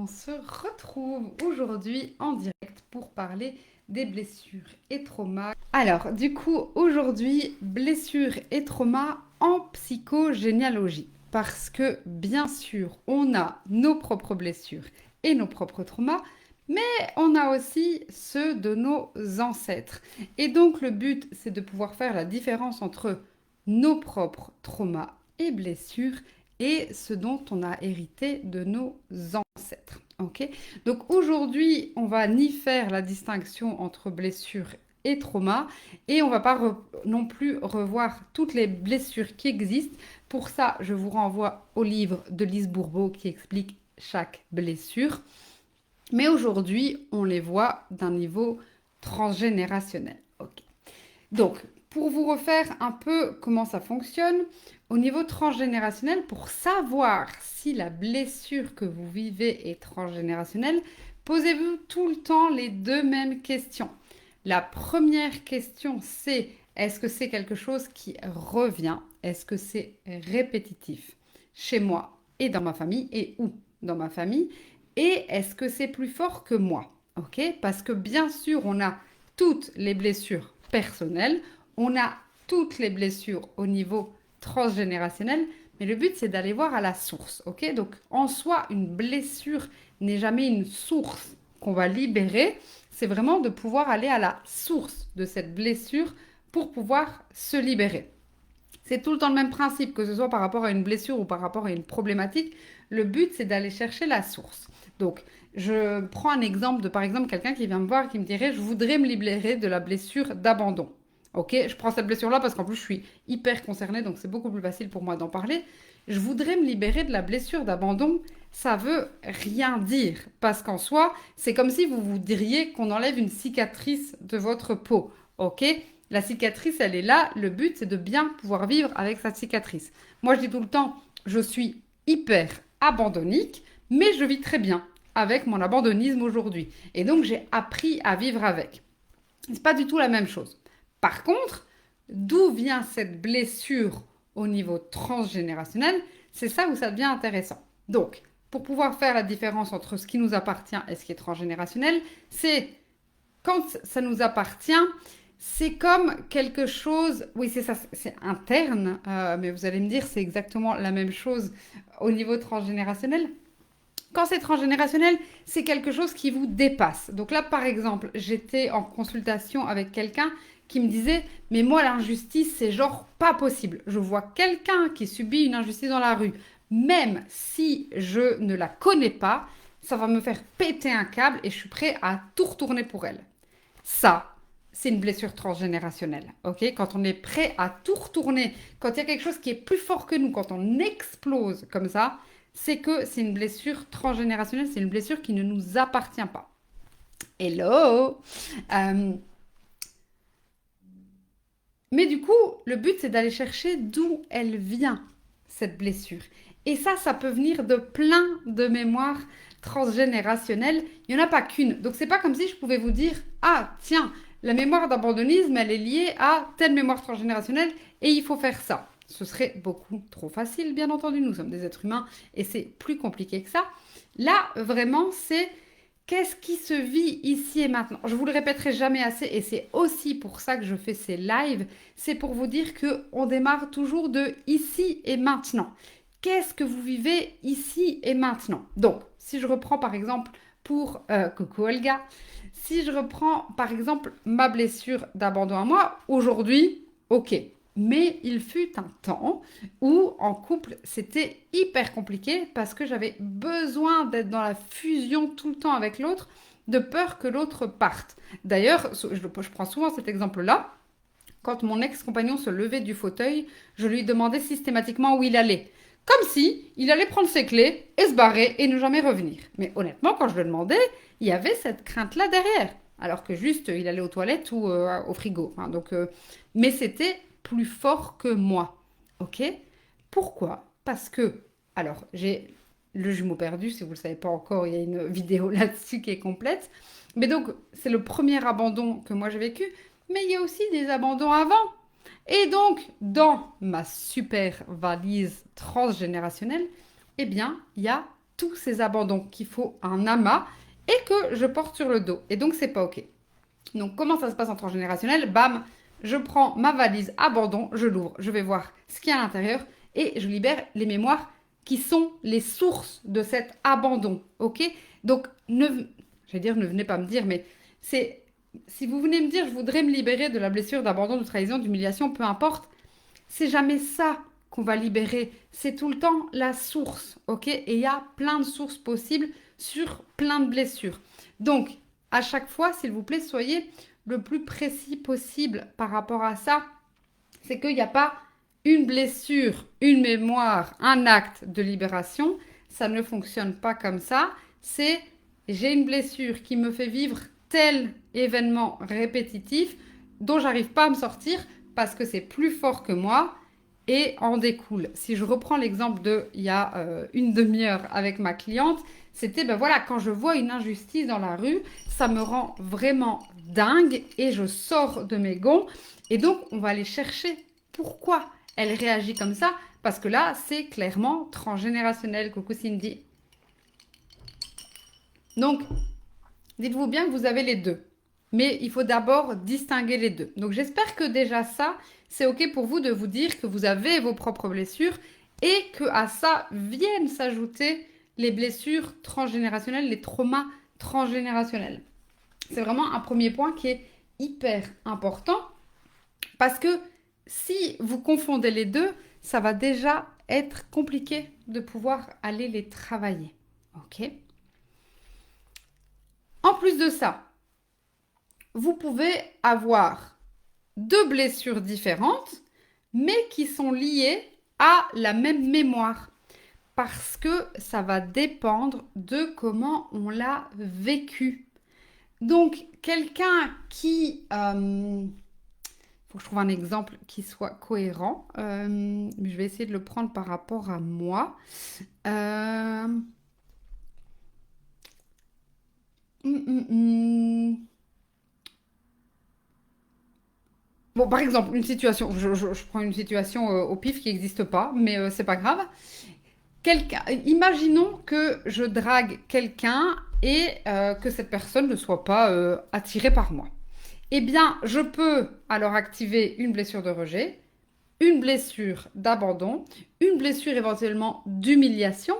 on se retrouve aujourd'hui en direct pour parler des blessures et traumas. Alors, du coup, aujourd'hui, blessures et traumas en psychogénéalogie. Parce que, bien sûr, on a nos propres blessures et nos propres traumas, mais on a aussi ceux de nos ancêtres. Et donc, le but, c'est de pouvoir faire la différence entre nos propres traumas et blessures et ce dont on a hérité de nos ancêtres. Ok. Donc aujourd'hui, on va ni faire la distinction entre blessures et trauma et on va pas non plus revoir toutes les blessures qui existent. Pour ça, je vous renvoie au livre de Lise Bourbeau qui explique chaque blessure. Mais aujourd'hui, on les voit d'un niveau transgénérationnel. Ok. Donc, pour vous refaire un peu comment ça fonctionne, au niveau transgénérationnel, pour savoir si la blessure que vous vivez est transgénérationnelle, posez-vous tout le temps les deux mêmes questions. La première question, c'est est-ce que c'est quelque chose qui revient? Est-ce que c'est répétitif chez moi et dans ma famille et où dans ma famille? Et est-ce que c'est plus fort que moi? Ok. Parce que bien sûr, on a toutes les blessures personnelles, on a toutes les blessures au niveau transgénérationnel, mais le but c'est d'aller voir à la source, ok? Donc en soi, une blessure n'est jamais une source qu'on va libérer, c'est vraiment de pouvoir aller à la source de cette blessure pour pouvoir se libérer. C'est tout le temps le même principe, que ce soit par rapport à une blessure ou par rapport à une problématique. Le but, c'est d'aller chercher la source. Donc, je prends un exemple de, par exemple, quelqu'un qui vient me voir et qui me dirait, je voudrais me libérer de la blessure d'abandon. Ok, je prends cette blessure-là parce qu'en plus, je suis hyper concernée, donc c'est beaucoup plus facile pour moi d'en parler. Je voudrais me libérer de la blessure d'abandon. Ça veut rien dire parce qu'en soi, c'est comme si vous vous diriez qu'on enlève une cicatrice de votre peau. Ok, la cicatrice, elle est là. Le but, c'est de bien pouvoir vivre avec cette cicatrice. Moi, je dis tout le temps, je suis hyper abandonnique, mais je vis très bien avec mon abandonnisme aujourd'hui. Et donc, j'ai appris à vivre avec. C'est pas du tout la même chose. Par contre, d'où vient cette blessure au niveau transgénérationnel? C'est ça où ça devient intéressant. Donc, pour pouvoir faire la différence entre ce qui nous appartient et ce qui est transgénérationnel, c'est quand ça nous appartient, c'est comme quelque chose, oui c'est ça, c'est interne, mais vous allez me dire c'est exactement la même chose au niveau transgénérationnel. Quand c'est transgénérationnel, c'est quelque chose qui vous dépasse. Donc là, par exemple, j'étais en consultation avec quelqu'un qui me disait, mais moi, l'injustice, c'est genre pas possible. Je vois quelqu'un qui subit une injustice dans la rue, même si je ne la connais pas, ça va me faire péter un câble et je suis prêt à tout retourner pour elle. Ça, c'est une blessure transgénérationnelle. Ok, quand on est prêt à tout retourner, quand il y a quelque chose qui est plus fort que nous, quand on explose comme ça, c'est que c'est une blessure transgénérationnelle, c'est une blessure qui ne nous appartient pas. Hello. Euh, mais du coup, le but, c'est d'aller chercher d'où elle vient, cette blessure. Et ça peut venir de plein de mémoires transgénérationnelles. Il n'y en a pas qu'une. Donc, c'est pas comme si je pouvais vous dire, ah, tiens, la mémoire d'abandonnisme, elle est liée à telle mémoire transgénérationnelle et il faut faire ça. Ce serait beaucoup trop facile, bien entendu. Nous sommes des êtres humains et c'est plus compliqué que ça. Là, vraiment, c'est qu'est-ce qui se vit ici et maintenant? Je vous le répéterai jamais assez et c'est aussi pour ça que je fais ces lives. C'est pour vous dire que on démarre toujours de ici et maintenant. Qu'est-ce que vous vivez ici et maintenant? Donc, si je reprends par exemple pour coucou Olga, si je reprends par exemple ma blessure d'abandon à moi, aujourd'hui, ok. Mais il fut un temps où en couple, c'était hyper compliqué parce que j'avais besoin d'être dans la fusion tout le temps avec l'autre, de peur que l'autre parte. D'ailleurs, je prends souvent cet exemple-là. Quand mon ex-compagnon se levait du fauteuil, je lui demandais systématiquement où il allait. Comme si il allait prendre ses clés et se barrer et ne jamais revenir. Mais honnêtement, quand je le demandais, il y avait cette crainte-là derrière. Alors que juste, il allait aux toilettes ou au frigo. Hein, mais c'était plus fort que moi. Ok? Pourquoi? Parce que, alors, j'ai le jumeau perdu, si vous ne le savez pas encore, il y a une vidéo là-dessus qui est complète. Mais donc, c'est le premier abandon que moi j'ai vécu, mais il y a aussi des abandons avant. Et donc, dans ma super valise transgénérationnelle, eh bien, il y a tous ces abandons, qu'il faut un amas et que je porte sur le dos. Et donc, c'est pas OK. Donc, comment ça se passe en transgénérationnel? Bam, je prends ma valise abandon, je l'ouvre, je vais voir ce qu'il y a à l'intérieur et je libère les mémoires qui sont les sources de cet abandon. OK? Donc, je vais dire, ne venez pas me dire, mais c'est si vous venez me dire, je voudrais me libérer de la blessure d'abandon, de trahison, d'humiliation, peu importe, c'est jamais ça qu'on va libérer. C'est tout le temps la source, ok? Et il y a plein de sources possibles sur plein de blessures. Donc, à chaque fois, s'il vous plaît, soyez le plus précis possible par rapport à ça. C'est qu'il n'y a pas une blessure, une mémoire, un acte de libération. Ça ne fonctionne pas comme ça. C'est j'ai une blessure qui me fait vivre tel événement répétitif dont j'arrive pas à me sortir parce que c'est plus fort que moi et en découle. Si je reprends l'exemple de il y a une demi-heure avec ma cliente, c'était ben voilà, quand je vois une injustice dans la rue, ça me rend vraiment dingue et je sors de mes gonds. Et donc, on va aller chercher pourquoi elle réagit comme ça, parce que là, c'est clairement transgénérationnel. Coucou Cindy. Donc, dites-vous bien que vous avez les deux. Mais il faut d'abord distinguer les deux. Donc, j'espère que déjà ça, c'est OK pour vous de vous dire que vous avez vos propres blessures et que à ça viennent s'ajouter les blessures transgénérationnelles, les traumas transgénérationnels. C'est vraiment un premier point qui est hyper important parce que si vous confondez les deux, ça va déjà être compliqué de pouvoir aller les travailler. OK? En plus de ça, vous pouvez avoir deux blessures différentes, mais qui sont liées à la même mémoire. Parce que ça va dépendre de comment on l'a vécu. Donc, quelqu'un qui... faut que je trouve un exemple qui soit cohérent. Je vais essayer de le prendre par rapport à moi. Bon, par exemple, une situation, je prends une situation au pif qui n'existe pas, mais c'est pas grave. Imaginons que je drague quelqu'un et que cette personne ne soit pas attirée par moi. Eh bien, je peux alors activer une blessure de rejet, une blessure d'abandon, une blessure éventuellement d'humiliation,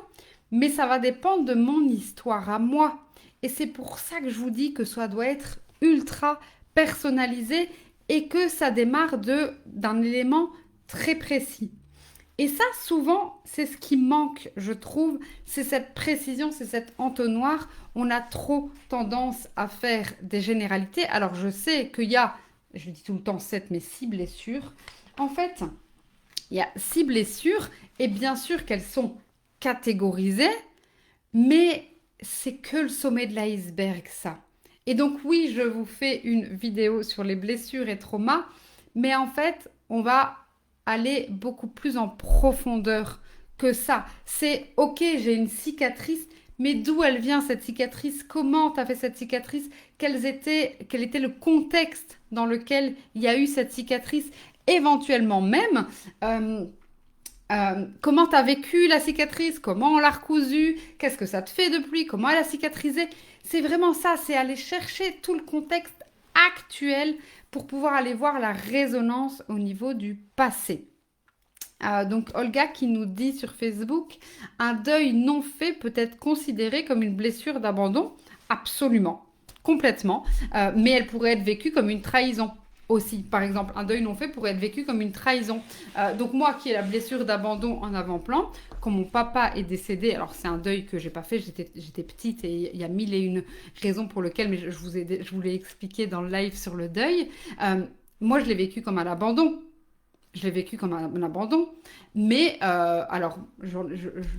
mais ça va dépendre de mon histoire à moi. Et c'est pour ça que je vous dis que ça doit être ultra personnalisé et que ça démarre d'un élément très précis. Et ça, souvent, c'est ce qui manque, je trouve, c'est cette précision, c'est cet entonnoir. On a trop tendance à faire des généralités. Alors, je sais qu'il y a, je dis tout le temps 7, mais 6 blessures. En fait, il y a 6 blessures et bien sûr qu'elles sont catégorisées, mais c'est que le sommet de l'iceberg, ça. Et donc, oui, je vous fais une vidéo sur les blessures et traumas, mais en fait, on va aller beaucoup plus en profondeur que ça. C'est OK, j'ai une cicatrice, mais d'où elle vient cette cicatrice? Comment tu as fait cette cicatrice? Quel était le contexte dans lequel il y a eu cette cicatrice? Éventuellement même, comment tu as vécu la cicatrice? Comment on l'a recousue? Qu'est-ce que ça te fait depuis? Comment elle a cicatrisé? C'est vraiment ça, c'est aller chercher tout le contexte actuel pour pouvoir aller voir la résonance au niveau du passé. Donc Olga qui nous dit sur Facebook, un deuil non fait peut être considéré comme une blessure d'abandon. Absolument, complètement. Mais elle pourrait être vécue comme une trahison aussi. Par exemple, un deuil non fait pourrait être vécu comme une trahison. Donc moi qui ai la blessure d'abandon en avant-plan, quand mon papa est décédé, alors c'est un deuil que j'ai pas fait, j'étais petite et il y a mille et une raisons pour lesquelles, mais je vous l'ai expliqué dans le live sur le deuil. Moi je l'ai vécu comme un abandon. Je l'ai vécu comme un abandon. Mais, alors, je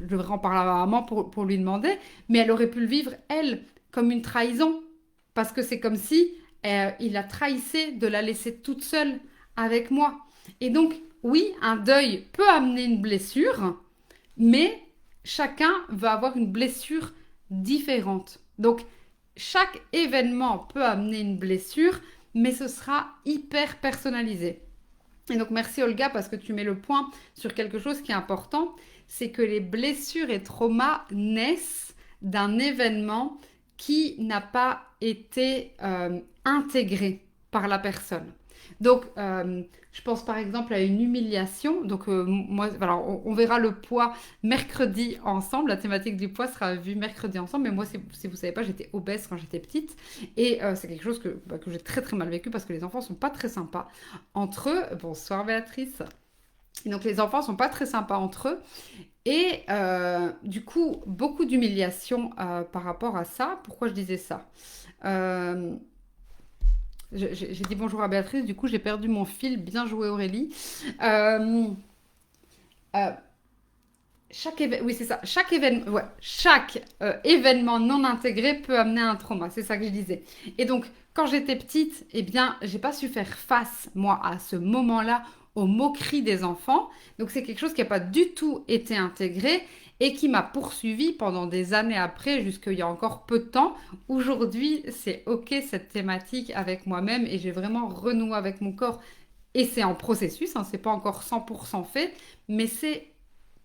devrais en parler à ma maman pour lui demander, mais elle aurait pu le vivre, elle, comme une trahison. Parce que c'est comme si il la trahissait de la laisser toute seule avec moi. Et donc, oui, un deuil peut amener une blessure, mais chacun va avoir une blessure différente. Donc, chaque événement peut amener une blessure, mais ce sera hyper personnalisé. Et donc, merci Olga parce que tu mets le point sur quelque chose qui est important. c'est que les blessures et traumas naissent d'un événement qui n'a pas été intégré par la personne. Donc, je pense par exemple à une humiliation. Donc, moi, voilà, on verra le poids mercredi ensemble. La thématique du poids sera vue mercredi ensemble. Mais moi, si vous ne savez pas, j'étais obèse quand j'étais petite. Et c'est quelque chose que j'ai très très mal vécu parce que les enfants ne sont pas très sympas entre eux. Bonsoir Béatrice. Et donc, les enfants ne sont pas très sympas entre eux. Et du coup, beaucoup d'humiliation par rapport à ça. Pourquoi je disais ça? Euh, j'ai dit bonjour à Béatrice, du coup j'ai perdu mon fil. Bien joué Aurélie. Euh, euh, oui, c'est ça. Chaque événement non intégré peut amener à un trauma. C'est ça que je disais. Et donc, quand j'étais petite, eh bien, j'ai pas su faire face, moi, à ce moment-là, aux moqueries des enfants. Donc, c'est quelque chose qui n'a pas du tout été intégré et qui m'a poursuivi pendant des années après, jusqu'il y a encore peu de temps. Aujourd'hui, c'est OK cette thématique avec moi-même et j'ai vraiment renoué avec mon corps. Et c'est en processus, hein, c'est pas encore 100% fait, mais c'est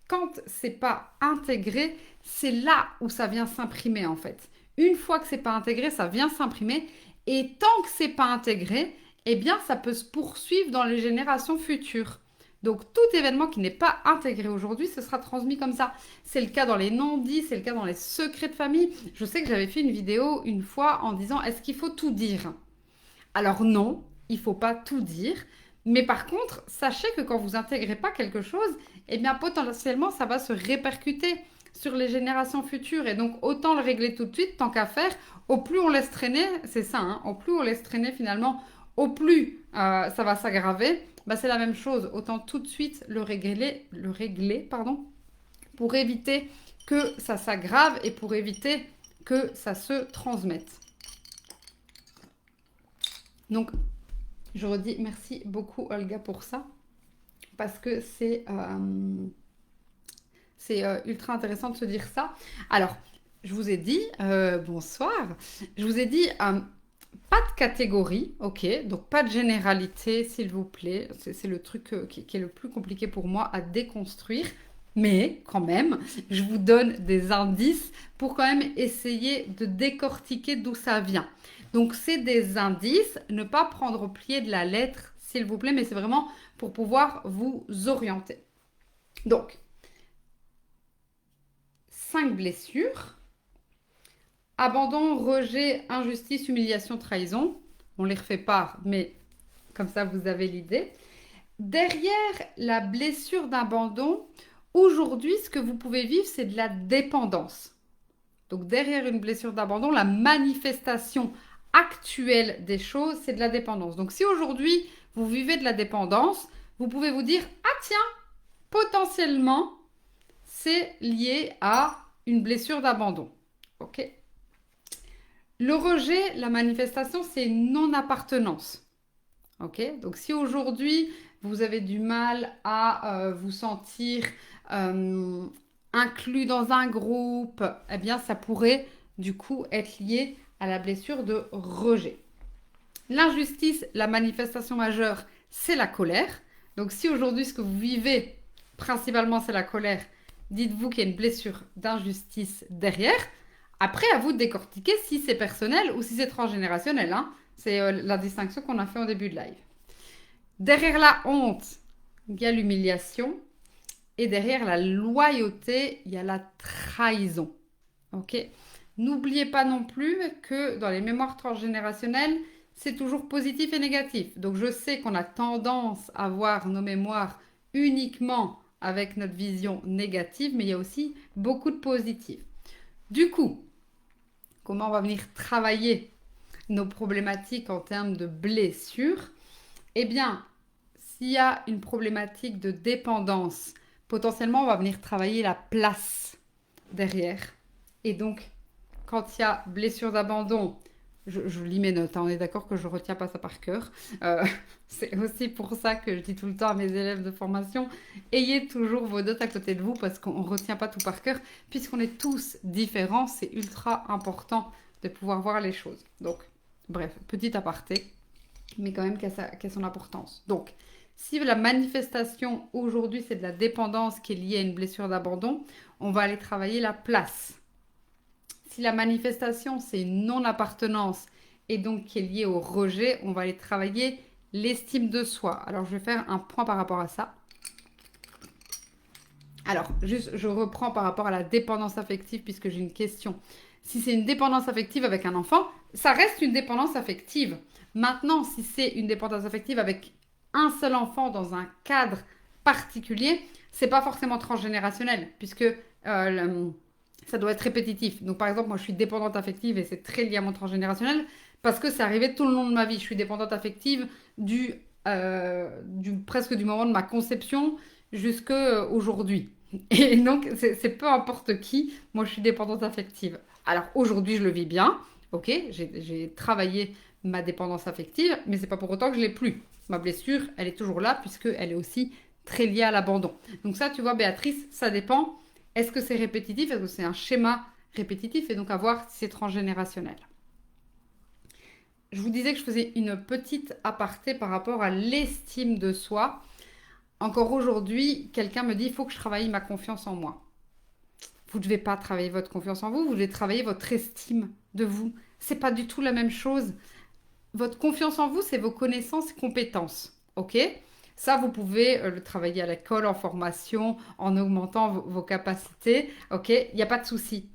quand c'est pas intégré, c'est là où ça vient s'imprimer en fait. Une fois que c'est pas intégré, ça vient s'imprimer et tant que c'est pas intégré, eh bien ça peut se poursuivre dans les générations futures. Donc tout événement qui n'est pas intégré aujourd'hui, ce sera transmis comme ça. C'est le cas dans les non-dits, c'est le cas dans les secrets de famille. Je sais que j'avais fait une vidéo une fois en disant est-ce qu'il faut tout dire? Alors non, il ne faut pas tout dire. Mais par contre, sachez que quand vous n'intégrez pas quelque chose, eh bien potentiellement, ça va se répercuter sur les générations futures. Et donc, autant le régler tout de suite, tant qu'à faire. Au plus on laisse traîner, c'est ça, hein, au plus on laisse traîner finalement, au plus ça va s'aggraver. Bah, c'est la même chose. Autant tout de suite pardon, pour éviter que ça s'aggrave et pour éviter que ça se transmette. Donc, je redis merci beaucoup Olga pour ça, parce que c'est ultra intéressant de se dire ça. Alors, je vous ai dit, bonsoir, je vous ai dit, pas de catégorie, ok, donc pas de généralité, s'il vous plaît. C'est le truc qui est le plus compliqué pour moi à déconstruire. Mais quand même, je vous donne des indices pour quand même essayer de décortiquer d'où ça vient. Donc, c'est des indices, ne pas prendre au pied de la lettre, s'il vous plaît, mais c'est vraiment pour pouvoir vous orienter. Donc, 5 blessures. Abandon, rejet, injustice, humiliation, trahison. On les refait pas, mais comme ça, vous avez l'idée. Derrière la blessure d'abandon, aujourd'hui, ce que vous pouvez vivre, c'est de la dépendance. Donc, derrière une blessure d'abandon, la manifestation actuelle des choses, c'est de la dépendance. Donc, si aujourd'hui, vous vivez de la dépendance, vous pouvez vous dire, ah tiens, potentiellement, c'est lié à une blessure d'abandon. OK? Le rejet, la manifestation, c'est une non-appartenance. OK? Donc, si aujourd'hui, vous avez du mal à vous sentir inclus dans un groupe, eh bien, ça pourrait du coup être lié à la blessure de rejet. L'injustice, la manifestation majeure, c'est la colère. Donc, si aujourd'hui, ce que vous vivez, principalement, c'est la colère, dites-vous qu'il y a une blessure d'injustice derrière. Après, à vous de décortiquer si c'est personnel ou si c'est transgénérationnel. Hein. C'est la distinction qu'on a fait au début de live. Derrière la honte, il y a l'humiliation. Et derrière la loyauté, il y a la trahison. Ok? N'oubliez pas non plus que dans les mémoires transgénérationnelles, c'est toujours positif et négatif. Donc je sais qu'on a tendance à voir nos mémoires uniquement avec notre vision négative, mais il y a aussi beaucoup de positif. Du coup, comment on va venir travailler nos problématiques en termes de blessures? Eh bien, s'il y a une problématique de dépendance, potentiellement, on va venir travailler la place derrière. Et donc, quand il y a blessure d'abandon, je lis mes notes, hein, on est d'accord que je ne retiens pas ça par cœur. C'est aussi pour ça que je dis tout le temps à mes élèves de formation, ayez toujours vos notes à côté de vous parce qu'on ne retient pas tout par cœur. Puisqu'on est tous différents, c'est ultra important de pouvoir voir les choses. Donc, bref, petit aparté, mais quand même qui a son importance. Donc, Si la manifestation aujourd'hui, c'est de la dépendance qui est liée à une blessure d'abandon, on va aller travailler la place. Si la manifestation, c'est une non-appartenance et donc qui est liée au rejet, on va aller travailler l'estime de soi. Alors, je vais faire un point par rapport à ça. Alors, juste, je reprends par rapport à la dépendance affective puisque j'ai une question. Si c'est une dépendance affective avec un enfant, ça reste une dépendance affective. Maintenant, si c'est une dépendance affective avec un seul enfant dans un cadre particulier, c'est pas forcément transgénérationnel puisque ça doit être répétitif. Donc, par exemple, moi, je suis dépendante affective et c'est très lié à mon transgénérationnel parce que c'est arrivé tout le long de ma vie. Je suis dépendante affective presque du moment de ma conception jusqu'à aujourd'hui. Et donc, c'est peu importe qui, moi je suis dépendante affective. Alors aujourd'hui, je le vis bien, ok, j'ai travaillé ma dépendance affective, mais c'est pas pour autant que je l'ai plus. Ma blessure, elle est toujours là, puisqu'elle est aussi très liée à l'abandon. Donc ça, tu vois, Béatrice, ça dépend. Est-ce que c'est répétitif? Est-ce que c'est un schéma répétitif? Et donc à voir si c'est transgénérationnel. Je vous disais que je faisais une petite aparté par rapport à l'estime de soi. Encore aujourd'hui, quelqu'un me dit, il faut que je travaille ma confiance en moi. Vous ne devez pas travailler votre confiance en vous, vous devez travailler votre estime de vous. C'est pas du tout la même chose. Votre confiance en vous, c'est vos connaissances et compétences. OK? Ça, vous pouvez le travailler à l'école, en formation, en augmentant vos capacités. OK? Il n'y a pas de souci.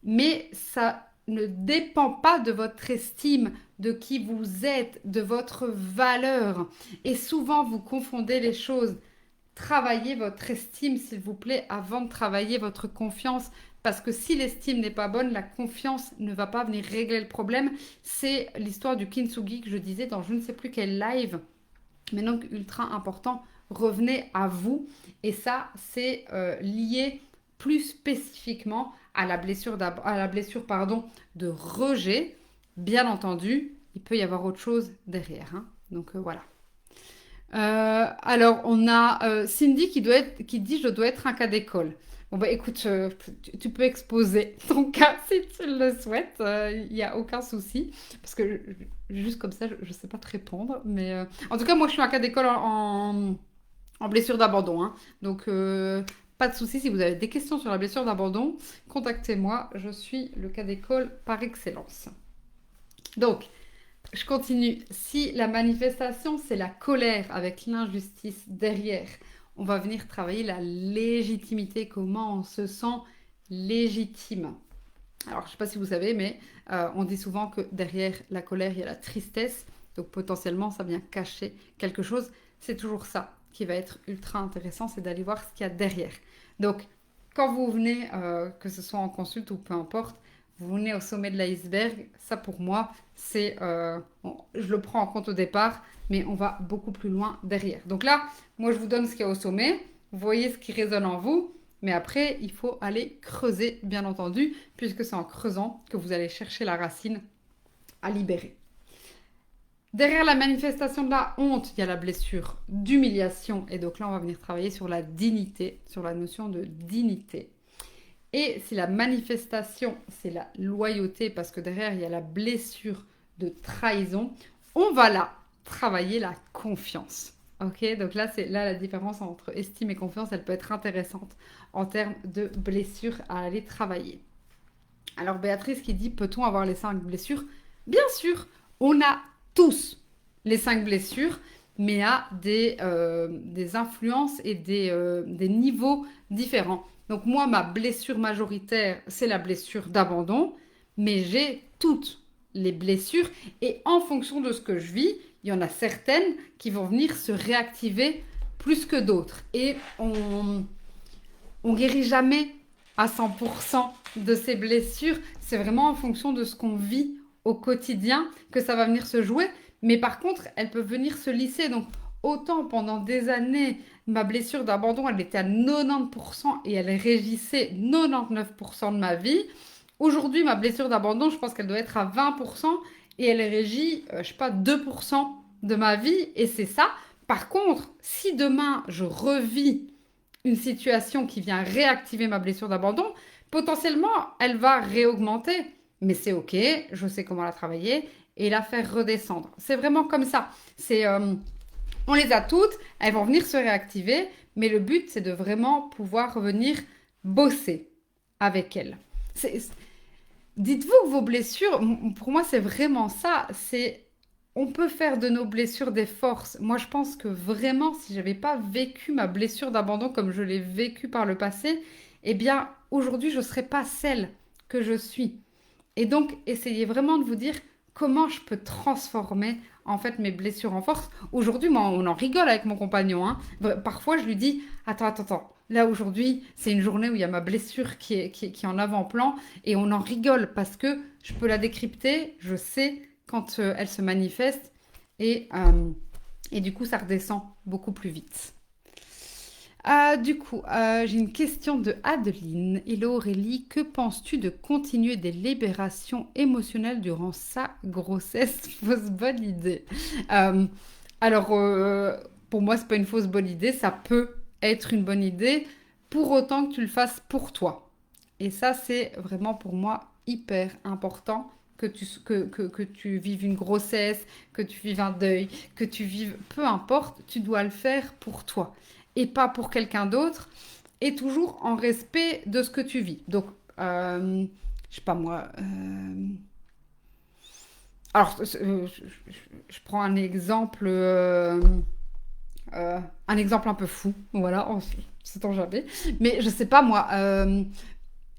Mais ça ne dépend pas de votre estime, de qui vous êtes, de votre valeur. Et souvent, vous confondez les choses. Travaillez votre estime, s'il vous plaît, avant de travailler votre confiance. Parce que si l'estime n'est pas bonne, la confiance ne va pas venir régler le problème. C'est l'histoire du kintsugi que je disais dans je ne sais plus quel live. Mais donc, ultra important, revenez à vous. Et ça, c'est lié plus spécifiquement à la blessure, de rejet. Bien entendu, il peut y avoir autre chose derrière, hein. Donc, voilà. Alors, on a Cindy qui dit je dois être un cas d'école. Bon, bah écoute, tu peux exposer ton cas si tu le souhaites. Il n'y a aucun souci. Parce que juste comme ça, je ne sais pas te répondre. Mais en tout cas, moi, je suis un cas d'école en blessure d'abandon, hein. Donc, pas de souci. Si vous avez des questions sur la blessure d'abandon, contactez-moi. Je suis le cas d'école par excellence. Donc, je continue. Si la manifestation, c'est la colère avec l'injustice derrière, on va venir travailler la légitimité, comment on se sent légitime. Alors, je ne sais pas si vous savez, mais on dit souvent que derrière la colère, il y a la tristesse. Donc, potentiellement, ça vient cacher quelque chose. C'est toujours ça qui va être ultra intéressant, c'est d'aller voir ce qu'il y a derrière. Donc, quand vous venez, que ce soit en consulte ou peu importe, vous venez au sommet de l'iceberg, ça pour moi, je le prends en compte au départ, mais on va beaucoup plus loin derrière. Donc là, moi je vous donne ce qu'il y a au sommet, vous voyez ce qui résonne en vous, mais après, il faut aller creuser, bien entendu, puisque c'est en creusant que vous allez chercher la racine à libérer. Derrière la manifestation de la honte, il y a la blessure d'humiliation, et donc là, on va venir travailler sur la dignité, sur la notion de dignité. Et si la manifestation, c'est la loyauté, parce que derrière, il y a la blessure de trahison, on va là travailler la confiance. Ok, donc là, la différence entre estime et confiance, elle peut être intéressante en termes de blessures à aller travailler. Alors, Béatrice qui dit, peut-on avoir les 5 blessures? Bien sûr, on a tous les 5 blessures, mais à des influences et des niveaux différents. Donc moi, ma blessure majoritaire, c'est la blessure d'abandon, mais j'ai toutes les blessures et en fonction de ce que je vis, il y en a certaines qui vont venir se réactiver plus que d'autres. Et on guérit jamais à 100% de ces blessures. C'est vraiment en fonction de ce qu'on vit au quotidien que ça va venir se jouer. Mais par contre, elles peuvent venir se lisser. Donc, autant pendant des années, ma blessure d'abandon, elle était à 90% et elle régissait 99% de ma vie. Aujourd'hui, ma blessure d'abandon, je pense qu'elle doit être à 20% et elle régit, je sais pas, 2% de ma vie. Et c'est ça. Par contre, si demain, je revis une situation qui vient réactiver ma blessure d'abandon, potentiellement, elle va réaugmenter. Mais c'est OK, je sais comment la travailler et la faire redescendre. C'est vraiment comme ça. C'est On les a toutes, elles vont venir se réactiver, mais le but, c'est de vraiment pouvoir venir bosser avec elles. C'est- Dites-vous que vos blessures, pour moi, c'est vraiment ça. On peut faire de nos blessures des forces. Moi, je pense que vraiment, si j'avais pas vécu ma blessure d'abandon comme je l'ai vécue par le passé, eh bien, aujourd'hui, je serais pas celle que je suis. Et donc, essayez vraiment de vous dire comment je peux transformer en fait mes blessures en force. Aujourd'hui, moi, on en rigole avec mon compagnon, hein. Parfois, je lui dis, attends. Là, aujourd'hui, c'est une journée où il y a ma blessure qui est en avant-plan et on en rigole parce que je peux la décrypter, je sais quand elle se manifeste et, euh, et du coup, ça redescend beaucoup plus vite. J'ai une question de Adeline. Hello Aurélie, que penses-tu de continuer des libérations émotionnelles durant sa grossesse? Fausse bonne idée. Euh, pour moi, c'est pas une fausse bonne idée, ça peut être une bonne idée, pour autant que tu le fasses pour toi. Et ça, c'est vraiment pour moi hyper important que tu vives une grossesse, que tu vives un deuil, que tu vives, peu importe, tu dois le faire pour toi et pas pour quelqu'un d'autre, et toujours en respect de ce que tu vis. Donc, je sais pas moi. Alors, je prends un exemple un peu fou, voilà, on sait-on jamais. Mais je sais pas moi.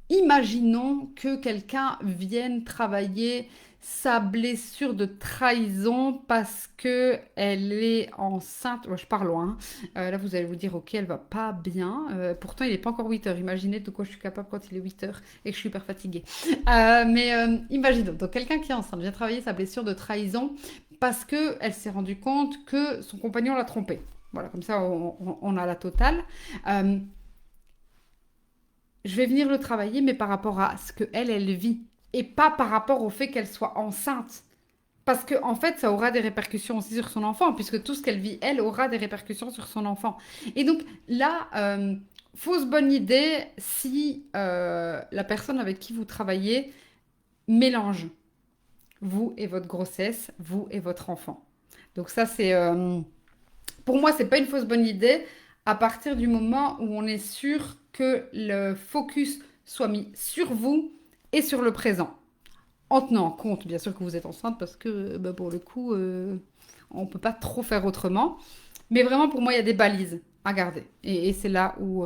Imaginons que quelqu'un vienne travailler sa blessure de trahison parce que elle est enceinte. Moi, je pars loin. Là, vous allez vous dire, ok, elle va pas bien. Pourtant, il n'est pas encore 8 heures. Imaginez de quoi je suis capable quand il est 8 heures et que je suis hyper fatiguée. Imaginons. Donc, quelqu'un qui est enceinte vient travailler sa blessure de trahison parce que elle s'est rendue compte que son compagnon l'a trompée. Voilà, comme ça, on a la totale. Euh, je vais venir le travailler, mais par rapport à ce que elle vit, et pas par rapport au fait qu'elle soit enceinte. Parce que, en fait, ça aura des répercussions aussi sur son enfant, puisque tout ce qu'elle vit, elle, aura des répercussions sur son enfant. Et donc, là, fausse bonne idée si la personne avec qui vous travaillez mélange vous et votre grossesse, vous et votre enfant. Donc ça, pour moi, c'est pas une fausse bonne idée à partir du moment où on est sûr que le focus soit mis sur vous et sur le présent. En tenant compte, bien sûr, que vous êtes enceinte parce que bah, pour le coup, on ne peut pas trop faire autrement. Mais vraiment, pour moi, il y a des balises à garder. Et c'est là où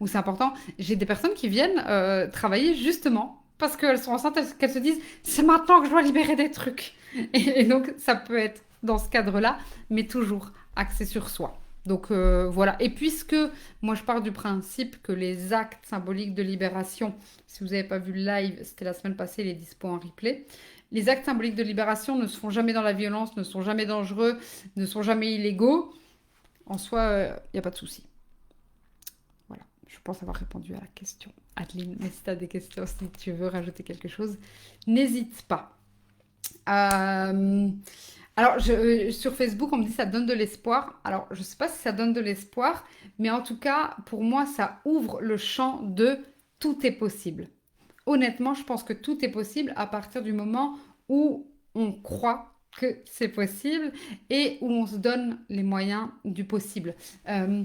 c'est important. J'ai des personnes qui viennent travailler justement parce qu'elles sont enceintes, qu'elles se disent, c'est maintenant que je dois libérer des trucs. Et donc, ça peut être dans ce cadre-là, mais toujours axé sur soi. Donc voilà. Et puisque moi je pars du principe que les actes symboliques de libération, si vous n'avez pas vu le live, c'était la semaine passée, il est dispo en replay. Les actes symboliques de libération ne se font jamais dans la violence, ne sont jamais dangereux, ne sont jamais illégaux. En soi, il n'y a pas de souci. Voilà, je pense avoir répondu à la question. Adeline, mais si tu as des questions, si tu veux rajouter quelque chose, n'hésite pas. Euh, sur Facebook, on me dit ça donne de l'espoir. Alors, je ne sais pas si ça donne de l'espoir, mais en tout cas, pour moi, ça ouvre le champ de tout est possible. Honnêtement, je pense que tout est possible à partir du moment où on croit que c'est possible et où on se donne les moyens du possible. Euh,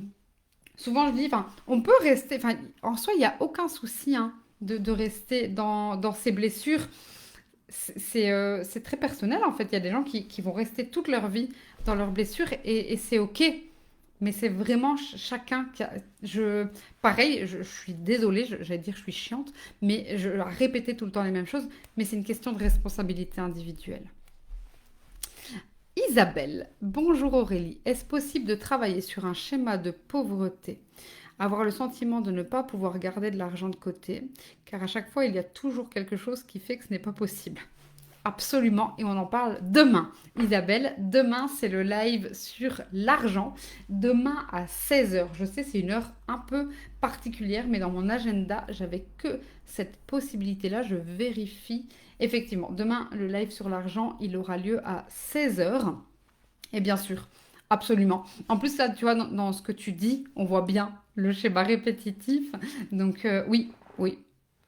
Souvent, je dis, enfin, on peut rester, enfin, en soi, il n'y a aucun souci hein, de rester dans ces blessures. C'est très personnel, en fait. Il y a des gens qui vont rester toute leur vie dans leurs blessures et c'est OK. Mais c'est vraiment chacun qui a... Pareil, je suis désolée, j'allais dire que je suis chiante, mais je répéter tout le temps les mêmes choses, mais c'est une question de responsabilité individuelle. Isabelle, bonjour Aurélie. Est-ce possible de travailler sur un schéma de pauvreté? Avoir le sentiment de ne pas pouvoir garder de l'argent de côté, car à chaque fois il y a toujours quelque chose qui fait que ce n'est pas possible. Absolument, et on en parle demain. Isabelle, demain c'est le live sur l'argent. Demain à 16 heures. Je sais, c'est une heure un peu particulière, mais dans mon agenda, j'avais que cette possibilité-là. Je vérifie. Effectivement, demain, le live sur l'argent, il aura lieu à 16 heures. Et bien sûr, absolument. En plus, là, tu vois, dans ce que tu dis, on voit bien le schéma répétitif. Donc, oui, oui,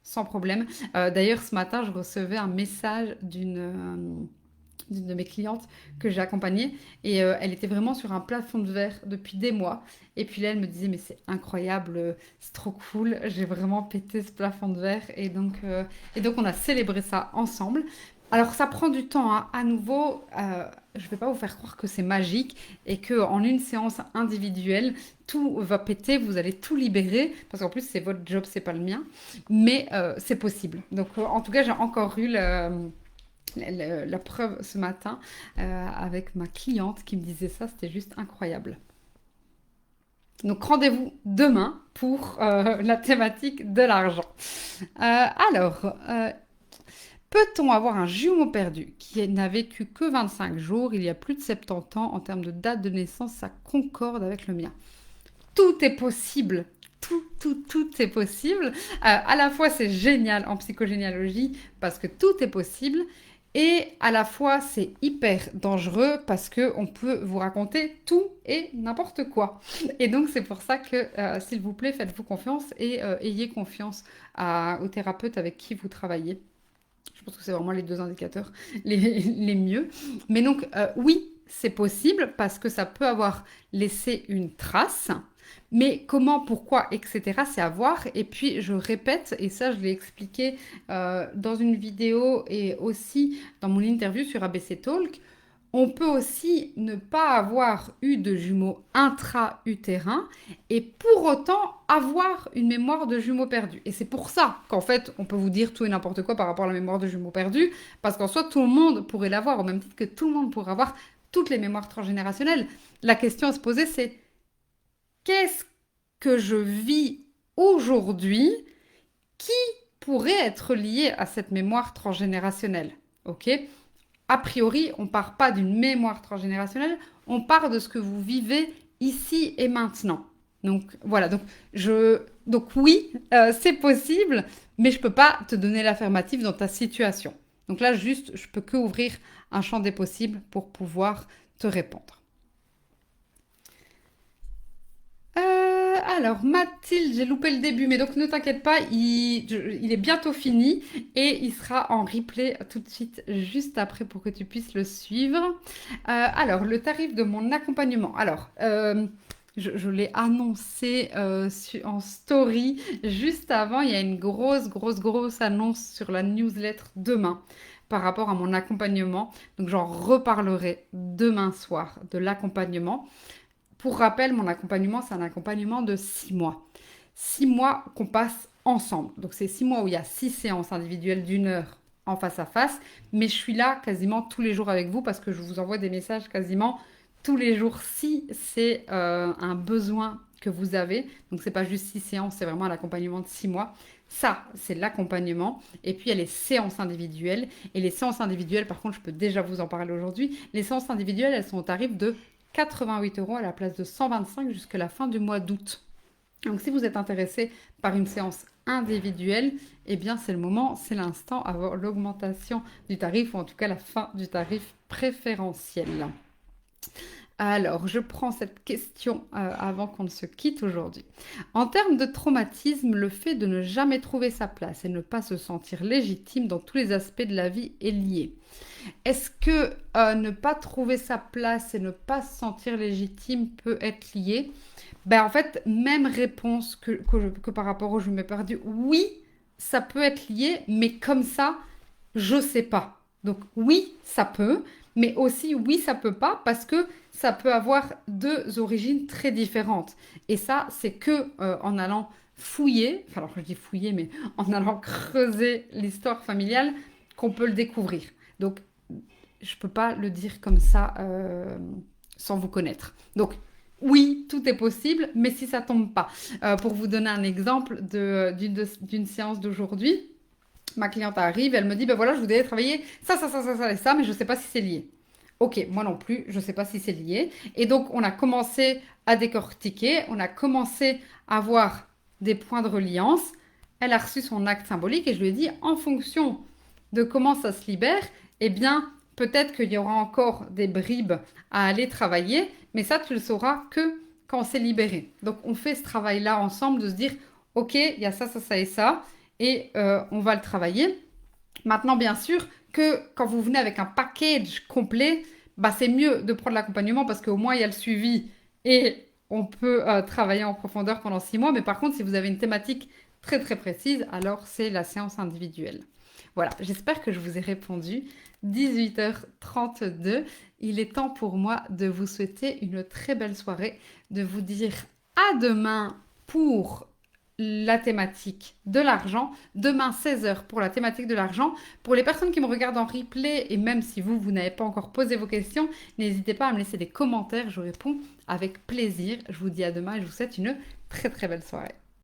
sans problème. D'ailleurs, ce matin, je recevais un message d'une de mes clientes que j'ai accompagnée et elle était vraiment sur un plafond de verre depuis des mois. Et puis là, elle me disait, mais c'est incroyable, c'est trop cool, j'ai vraiment pété ce plafond de verre. Et donc on a célébré ça ensemble. Alors ça prend du temps, hein. À nouveau, je ne vais pas vous faire croire que c'est magique et que en une séance individuelle, tout va péter, vous allez tout libérer, parce qu'en plus c'est votre job, c'est pas le mien, mais c'est possible. Donc en tout cas, j'ai encore eu la preuve ce matin avec ma cliente qui me disait ça, c'était juste incroyable. Donc rendez-vous demain pour la thématique de l'argent. Alors, peut-on avoir un jumeau perdu qui n'a vécu que 25 jours, il y a plus de 70 ans, en termes de date de naissance, ça concorde avec le mien? Tout est possible. Tout est possible. À la fois, c'est génial en psychogénéalogie parce que tout est possible. Et à la fois, c'est hyper dangereux parce que on peut vous raconter tout et n'importe quoi. Et donc, c'est pour ça que, s'il vous plaît, faites-vous confiance et ayez confiance au thérapeute avec qui vous travaillez. Je pense que c'est vraiment les deux indicateurs les mieux. Mais donc, oui, c'est possible parce que ça peut avoir laissé une trace. Mais comment, pourquoi, etc., c'est à voir. Et puis, je répète, et ça, je l'ai expliqué dans une vidéo et aussi dans mon interview sur ABC Talk, on peut aussi ne pas avoir eu de jumeaux intra-utérins et pour autant avoir une mémoire de jumeaux perdus. Et c'est pour ça qu'en fait, on peut vous dire tout et n'importe quoi par rapport à la mémoire de jumeaux perdus, parce qu'en soi, tout le monde pourrait l'avoir, au même titre que tout le monde pourrait avoir toutes les mémoires transgénérationnelles. La question à se poser, c'est qu'est-ce que je vis aujourd'hui qui pourrait être lié à cette mémoire transgénérationnelle? Ok? A priori, on part pas d'une mémoire transgénérationnelle, on part de ce que vous vivez ici et maintenant. Donc voilà, donc oui, c'est possible, mais je peux pas te donner l'affirmative dans ta situation. Donc là, juste, je peux que ouvrir un champ des possibles pour pouvoir te répondre. Alors, Mathilde, j'ai loupé le début, mais donc ne t'inquiète pas, il est bientôt fini et il sera en replay tout de suite, juste après, pour que tu puisses le suivre. Alors, le tarif de mon accompagnement. Alors, je l'ai annoncé en story juste avant. Il y a une grosse annonce sur la newsletter demain par rapport à mon accompagnement. Donc, j'en reparlerai demain soir de l'accompagnement. Pour rappel, mon accompagnement, c'est un accompagnement de 6 mois. 6 mois qu'on passe ensemble. Donc, c'est 6 mois où il y a 6 séances individuelles d'1 heure en face à face. Mais je suis là quasiment tous les jours avec vous parce que je vous envoie des messages quasiment tous les jours si c'est un besoin que vous avez. Donc, c'est pas juste 6 séances, c'est vraiment un accompagnement de 6 mois. Ça, c'est l'accompagnement. Et puis, il y a les séances individuelles. Et les séances individuelles, par contre, je peux déjà vous en parler aujourd'hui. Les séances individuelles, elles sont au tarif de 88 € à la place de 125 jusqu'à la fin du mois d'août. Donc, si vous êtes intéressé par une séance individuelle, eh bien, c'est le moment, c'est l'instant avant l'augmentation du tarif ou en tout cas la fin du tarif préférentiel. Alors, je prends cette question avant qu'on ne se quitte aujourd'hui. En termes de traumatisme, le fait de ne jamais trouver sa place et ne pas se sentir légitime dans tous les aspects de la vie est lié. Est-ce que ne pas trouver sa place et ne pas se sentir légitime peut être lié? Ben, en fait, même réponse que par rapport au je me perdu. Oui, ça peut être lié, mais comme ça, je sais pas. Donc oui, ça peut, mais aussi oui, ça peut pas parce que ça peut avoir deux origines très différentes. Et ça, c'est que en allant fouiller, enfin alors je dis fouiller, mais en allant creuser l'histoire familiale, qu'on peut le découvrir. Donc je ne peux pas le dire comme ça sans vous connaître. Donc, oui, tout est possible, mais si ça tombe pas. Pour vous donner un exemple d'une séance d'aujourd'hui, ma cliente arrive, elle me dit, ben voilà, je voudrais travailler ça et ça, mais je ne sais pas si c'est lié. Ok, moi non plus, je ne sais pas si c'est lié. Et donc, on a commencé à décortiquer, on a commencé à voir des points de reliance. Elle a reçu son acte symbolique et je lui ai dit, en fonction de comment ça se libère, eh bien, peut-être qu'il y aura encore des bribes à aller travailler, mais ça, tu le sauras que quand c'est libéré. Donc, on fait ce travail-là ensemble de se dire, OK, il y a ça et ça, et on va le travailler. Maintenant, bien sûr, que quand vous venez avec un package complet, bah, c'est mieux de prendre l'accompagnement parce qu'au moins il y a le suivi et on peut travailler en profondeur pendant 6 mois. Mais par contre, si vous avez une thématique très très précise, alors c'est la séance individuelle. Voilà, j'espère que je vous ai répondu. 18h32, il est temps pour moi de vous souhaiter une très belle soirée, de vous dire à demain pour la thématique de l'argent. Demain 16h pour la thématique de l'argent. Pour les personnes qui me regardent en replay et même si vous n'avez pas encore posé vos questions, n'hésitez pas à me laisser des commentaires, je réponds avec plaisir. Je vous dis à demain et je vous souhaite une très très belle soirée.